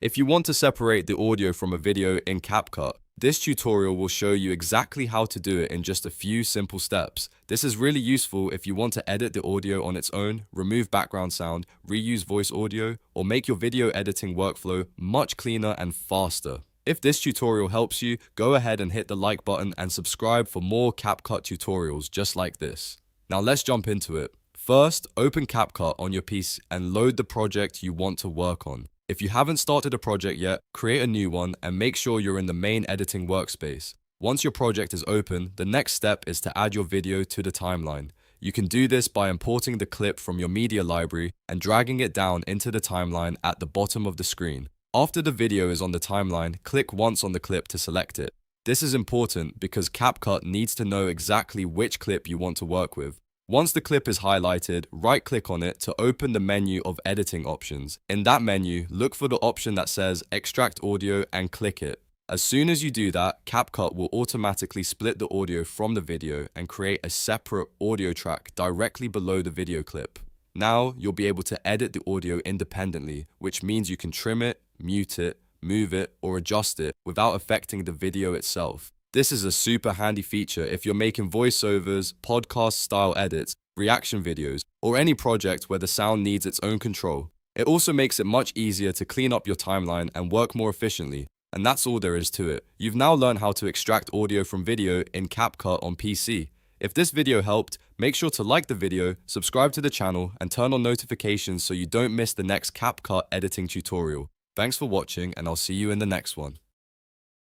If you want to separate the audio from a video in CapCut, this tutorial will show you exactly how to do it in just a few simple steps. This is really useful if you want to edit the audio on its own, remove background sound, reuse voice audio, or make your video editing workflow much cleaner and faster. If this tutorial helps you, go ahead and hit the like button and subscribe for more CapCut tutorials just like this. Now let's jump into it. First, open CapCut on your PC and load the project you want to work on. If you haven't started a project yet, create a new one and make sure you're in the main editing workspace. Once your project is open, the next step is to add your video to the timeline. You can do this by importing the clip from your media library and dragging it down into the timeline at the bottom of the screen. After the video is on the timeline, click once on the clip to select it. This is important because CapCut needs to know exactly which clip you want to work with. Once the clip is highlighted, right-click on it to open the menu of editing options. In that menu, look for the option that says Extract Audio and click it. As soon as you do that, CapCut will automatically split the audio from the video and create a separate audio track directly below the video clip. Now, you'll be able to edit the audio independently, which means you can trim it, mute it, move it, or adjust it without affecting the video itself. This is a super handy feature if you're making voiceovers, podcast-style edits, reaction videos, or any project where the sound needs its own control. It also makes it much easier to clean up your timeline and work more efficiently. And that's all there is to it. You've now learned how to extract audio from video in CapCut on PC. If this video helped, make sure to like the video, subscribe to the channel, and turn on notifications so you don't miss the next CapCut editing tutorial. Thanks for watching, and I'll see you in the next one.